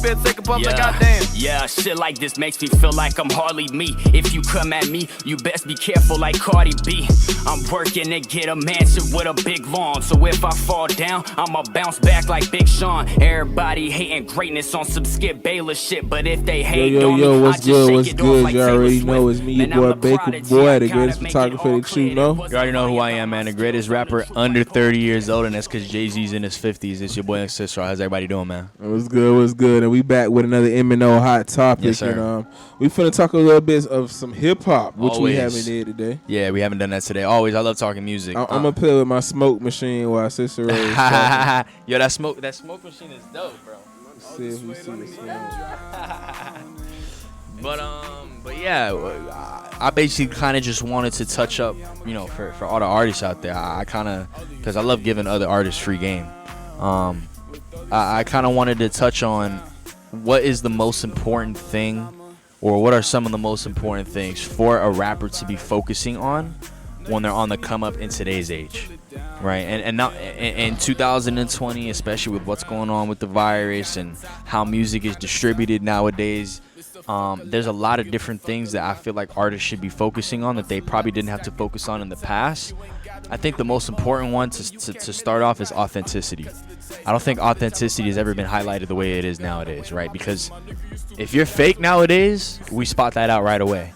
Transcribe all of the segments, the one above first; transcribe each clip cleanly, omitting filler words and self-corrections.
spit, take a puff, like goddamn. Yeah, shit like this makes me feel like I'm hardly me. If you come at me, you best be careful like Cardi B. I'm working to get a mansion with a big lawn, so if I fall down, I'ma bounce back like Big Sean. Everybody hating greatness on some Skip Bayless shit, but if they hate on me, what's I just good, shake what's it good? off like You Taylor already Swift. know it's me, your Man, I'm boy the Bakerboy, prodigy, the I greatest gotta make photographer it all that you clear. know. You already know who I am, man. The greatest rapper under 30 years old, and that's because Jay-Z's in his 50s. It's your boy Cicero. How's everybody doing, man? What's good, what's good? And we back with another M&O hot topic. Yes, sir. And we finna talk a little bit of some hip-hop, which we Always. haven't did today. Yeah, we haven't done that today. Always, I love talking music. I'm gonna play with my smoke machine while Cicero is talking. Yo, that smoke machine is dope, bro. Let's see if we see the smoke. But yeah, I basically kind of just wanted to touch up, you know, for all the artists out there. I kind of, because I love giving other artists free game. I kind of wanted to touch on what is the most important thing, or what are some of the most important things for a rapper to be focusing on when they're on the come up in today's age, right? And now in 2020, especially with what's going on with the virus and how music is distributed nowadays, there's a lot of different things that I feel like artists should be focusing on that they probably didn't have to focus on in the past. I think the most important one to start off is authenticity. I don't think authenticity has ever been highlighted the way it is nowadays, right? Because if you're fake nowadays, we spot that out right away,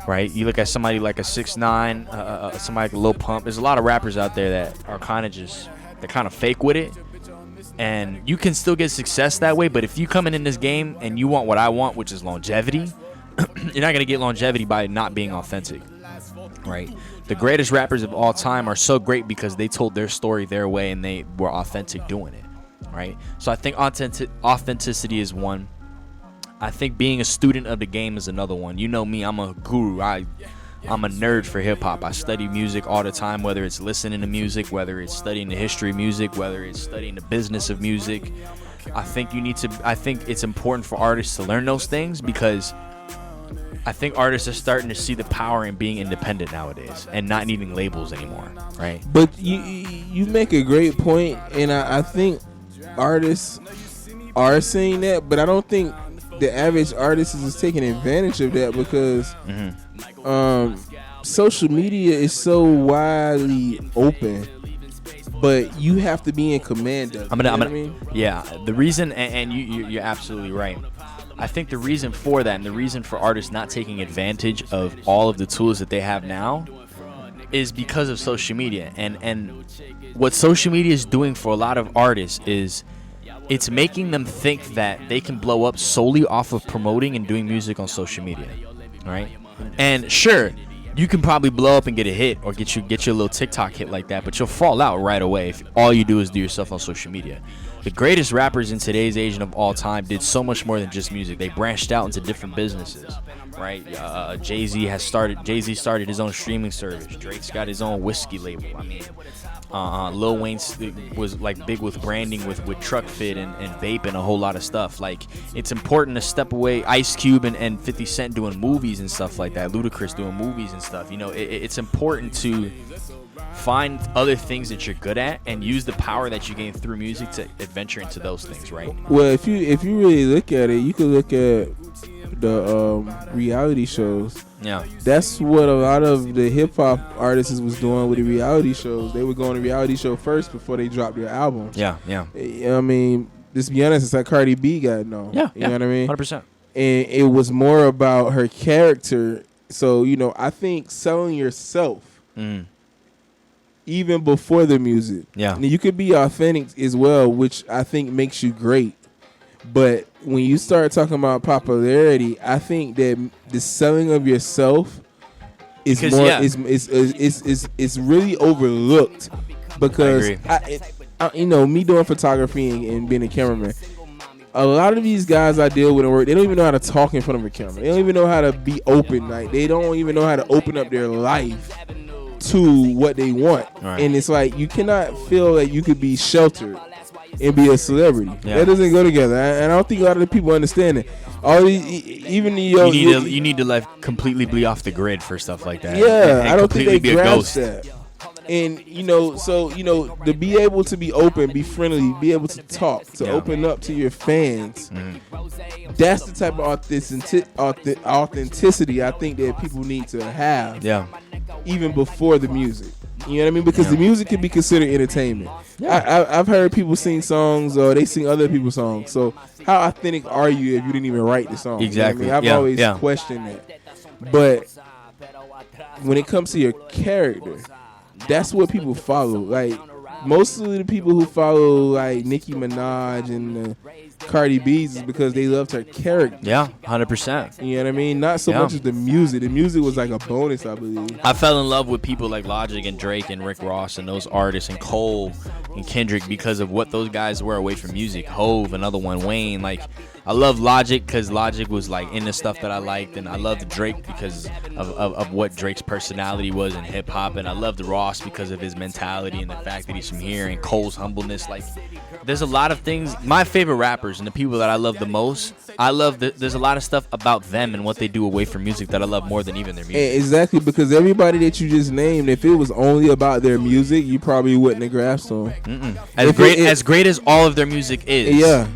right? You look at somebody like a 6ix9ine, somebody like a Lil Pump. There's a lot of rappers out there that are kind of fake with it. And you can still get success that way, but if you come in this game and you want what I want, which is longevity, you're not going to get longevity by not being authentic, right? The greatest rappers of all time are so great because they told their story their way and they were authentic doing it, right? So I think authenticity is one. I think being a student of the game is another one. You know me, I'm a guru. I'm a nerd for hip-hop. I study music all the time, whether it's listening to music, whether it's studying the history of music, whether it's studying the business of music. I think it's important for artists to learn those things because I think artists are starting to see the power in being independent nowadays and not needing labels anymore, right? But you make a great point, and I think artists are saying that, but I don't think the average artist is taking advantage of that because social media is so widely open, but you have to be in command of it. Yeah, the reason, and you're absolutely right. I think the reason for that and the reason for artists not taking advantage of all of the tools that they have now is because of social media. And what social media is doing for a lot of artists is it's making them think that they can blow up solely off of promoting and doing music on social media, right? And sure, you can probably blow up and get a hit or get your little TikTok hit like that, but you'll fall out right away if all you do is do yourself on social media. The greatest rappers in today's age and of all time did so much more than just music. They branched out into different businesses, right? Jay-Z started his own streaming service. Drake's got his own whiskey label. I mean, Lil Wayne was like big with branding with Truck Fit and vape and a whole lot of stuff. Like, it's important to step away. Ice Cube and 50 Cent doing movies and stuff like that. Ludacris doing movies and stuff. You know, it's important to find other things that you're good at and use the power that you gain through music to adventure into those things, right? Well, if you really look at it, you could look at the reality shows. Yeah, that's what a lot of the hip hop artists was doing with the reality shows. They would go on a reality show first before they dropped their albums. Yeah. I mean, just be honest, it's like Cardi B got known. Yeah, you know what I mean? 100%. And it was more about her character. So, you know, I think selling yourself. Even before the music. Yeah. And you could be authentic as well, which I think makes you great. But when you start talking about popularity, I think that the selling of yourself is is really overlooked because you know, me doing photography and being a cameraman, a lot of these guys I deal with at work, they don't even know how to talk in front of a camera. They don't even know how to be open. Like, they don't even know how to open up their life to what they want. Right. And it's like, you cannot feel that you could be sheltered and be a celebrity. Yeah. That doesn't go together. And I don't think a lot of the people understand it. All these, even the you need to like completely be off the grid for stuff like that. Yeah, and I don't think they grasp that. And to be able to be open, be friendly, be able to talk, to open up to your fans, that's the type of authenticity I think that people need to have. Yeah. Even before the music. You know what I mean? Because the music can be considered entertainment. I've heard people sing songs or they sing other people's songs. So how authentic are you if you didn't even write the song? Exactly. You know what I mean? I've always questioned that. But when it comes to your character, that's what people follow. Like, most of the people who follow like Nicki Minaj and Cardi B's is because they loved her character. Yeah, 100%. You know what I mean? Not so much as the music. The music was like a bonus, I believe. I fell in love with people like Logic and Drake and Rick Ross and those artists and Cole and Kendrick because of what those guys were away from music. Hove, another one, Wayne. Like, I love Logic because Logic was like in the stuff that I liked, and I loved Drake because of what Drake's personality was in hip hop, and I loved Ross because of his mentality and the fact that he's from here, and Cole's humbleness. Like, there's a lot of things. My favorite rappers and the people that I love the most, there's a lot of stuff about them and what they do away from music that I love more than even their music. Exactly, because everybody that you just named, if it was only about their music, you probably wouldn't have grasped them. As great as all of their music is. Yeah.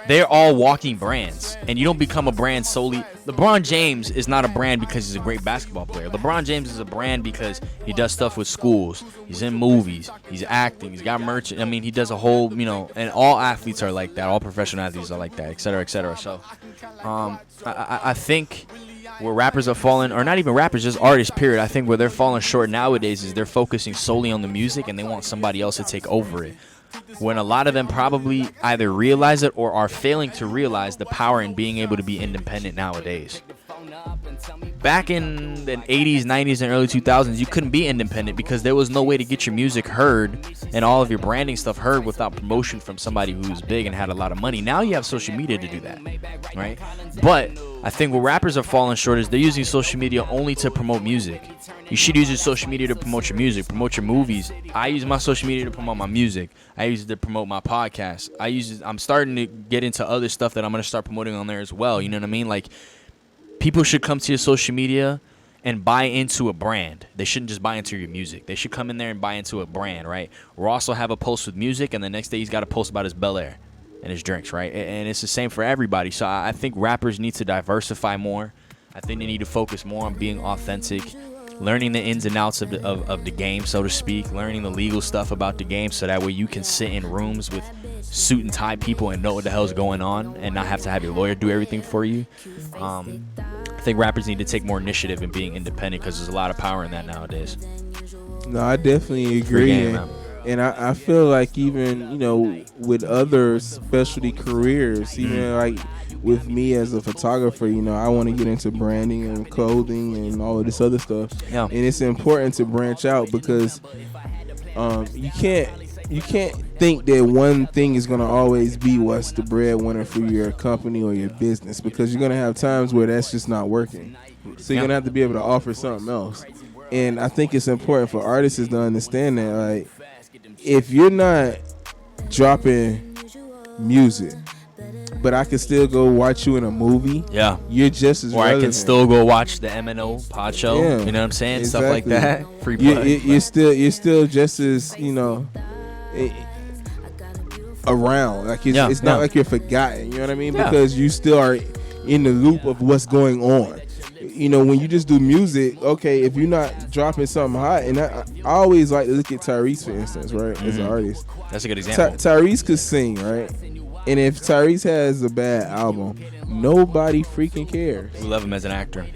They're all walking brands, and you don't become a brand solely. LeBron James is not a brand because he's a great basketball player. LeBron James is a brand because he does stuff with schools. He's in movies. He's acting. He's got merch. I mean, he does a whole, and all athletes are like that. All professional athletes are like that, et cetera, et cetera. So, I think where rappers are falling, or not even rappers, just artists, period. I think where they're falling short nowadays is they're focusing solely on the music, and they want somebody else to take over it. When a lot of them probably either realize it or are failing to realize the power in being able to be independent nowadays. Back in the 80s, 90s, and early 2000s, you couldn't be independent because there was no way to get your music heard and all of your branding stuff heard without promotion from somebody who's big and had a lot of money. Now you have social media to do that, right? But I think what rappers are falling short is they're using social media only to promote music. You should use your social media to promote your music, promote your movies. I use my social media to promote my music. I use it to promote my podcast. I'm starting to get into other stuff that I'm going to start promoting on there as well. You know what I mean? Like, people should come to your social media and buy into a brand. They shouldn't just buy into your music. They should come in there and buy into a brand, right? Ross will have a post with music, and the next day he's got a post about his Bel Air and his drinks, right? And it's the same for everybody. So I think rappers need to diversify more. I think they need to focus more on being authentic, learning the ins and outs of the game, so to speak, learning the legal stuff about the game so that way you can sit in rooms with suit and tie people and know what the hell's going on and not have to have your lawyer do everything for you. I think rappers need to take more initiative in being independent because there's a lot of power in that nowadays. No, I definitely agree. And I feel like even, with other specialty careers, even like with me as a photographer, I want to get into branding and clothing and all of this other stuff. Yeah. And it's important to branch out because you can't think that one thing is going to always be what's the breadwinner for your company or your business, because you're going to have times where that's just not working. So you're going to have to be able to offer something else. And I think it's important for artists to understand that, like, if you're not dropping music, but I can still go watch you in a movie, you're just as relevant. Or I can still go watch the MNO pod show, you know what I'm saying? Exactly. Stuff like that. Free plug. You're still just as, around. Like, it's not like you're forgotten, you know what I mean? Because you still are in the loop of what's going on. When you just do music, okay, if you're not dropping something hot, and I always like to look at Tyrese, for instance, right, as an artist. That's a good example. Tyrese could sing, right? And if Tyrese has a bad album, nobody freaking cares. We love him as an actor.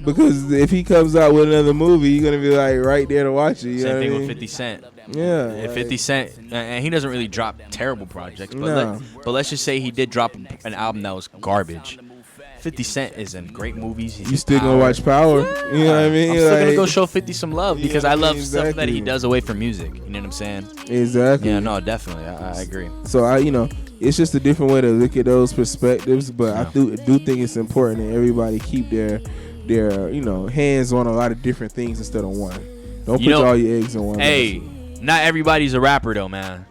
Because if he comes out with another movie, you're going to be like right there to watch it. Same thing with 50 Cent. Yeah. If 50 Cent, and he doesn't really drop terrible projects, but let's just say he did drop an album that was garbage. 50 Cent is in great movies. You still gonna watch Power? You know what I mean? I'm still gonna go show 50 some love because I love stuff that he does away from music. You know what I'm saying? Exactly. Yeah, no, definitely. I agree. So it's just a different way to look at those perspectives, but I do think it's important that everybody keep their hands on a lot of different things instead of one. Don't put all your eggs in one. Hey, not everybody's a rapper though, man.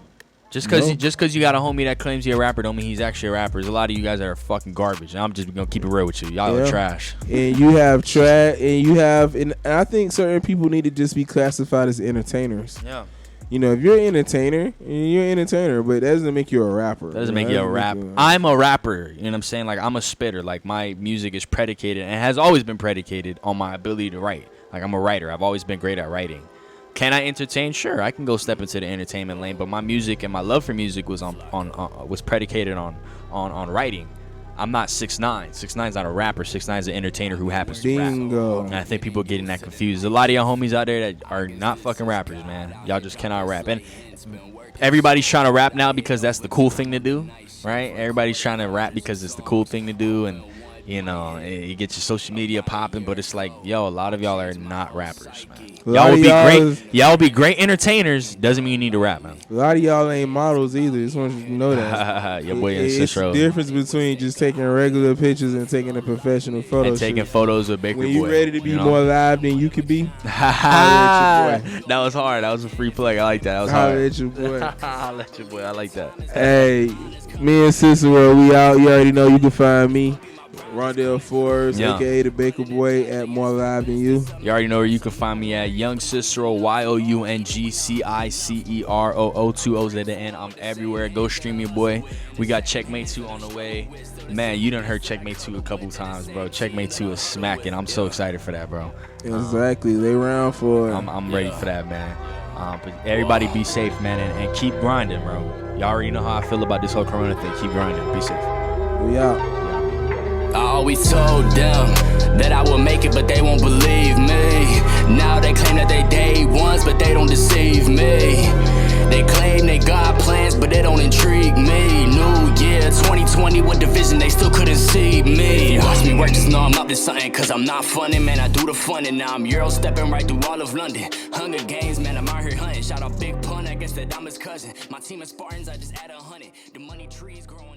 Just because you got a homie that claims he's a rapper don't mean he's actually a rapper. There's a lot of you guys that are fucking garbage. And I'm just gonna keep it real with you. Y'all are trash. And you have trash, and I think certain people need to just be classified as entertainers. Yeah. You know, if you're an entertainer, you're an entertainer, but that doesn't make you a rapper. That doesn't make you a rapper. I'm a rapper. You know what I'm saying? Like, I'm a spitter. Like, my music is predicated and has always been predicated on my ability to write. Like, I'm a writer. I've always been great at writing. Can I entertain? Sure, I can go step into the entertainment lane, but my music and my love for music was was predicated on writing. I'm not 6ix9ine. 6ix9ine's not a rapper. 6ix9ine's an entertainer who happens to rap. And I think people are getting that confused. There's a lot of y'all homies out there that are not fucking rappers, man. Y'all just cannot rap. And everybody's trying to rap now because that's the cool thing to do, right? Everybody's trying to rap because it's the cool thing to do, and you know, you get your social media popping, but it's like, yo, a lot of y'all are not rappers, man. Y'all will be great entertainers. Doesn't mean you need to rap, man. A lot of y'all ain't models either. Just want you to know that. Your boy It's the difference between just taking regular pictures and taking a professional photo. And taking photos with Bakerboy. When you ready to be more live than you could be, that was hard. That was a free play. I like that. That was hard. Holla at your boy. Holla at your boy. I like that. Hey, me and Cicero, we out. You already know you can find me, Rondell Forbes, a.k.a. the Bakerboy, at More Live Than You. You already know where you can find me at Young Cicero, YOUNGCICERO, 2 O's at the end. I'm everywhere. Go stream your boy. We got Checkmate 2 on the way. Man, you done heard Checkmate 2 a couple times, bro. Checkmate 2 is smacking. I'm so excited for that, bro. Exactly. They round for it. I'm ready for that, man. But everybody be safe, man, and keep grinding, bro. Y'all already know how I feel about this whole corona thing. Keep grinding. Be safe. We out. I always told them that I would make it, but they won't believe me. Now they claim that they day ones, but they don't deceive me. They claim they got plans, but they don't intrigue me. New year 2020, what division, they still couldn't see me. Watch me work, just know I'm up to something, cause I'm not funning, man, I do the funning. Now I'm Euro stepping right through all of London. Hunger Games, man, I'm out here hunting. Shout out Big Pun, I guess that I'm his cousin. My team of Spartans, I just add 100. The money trees growing.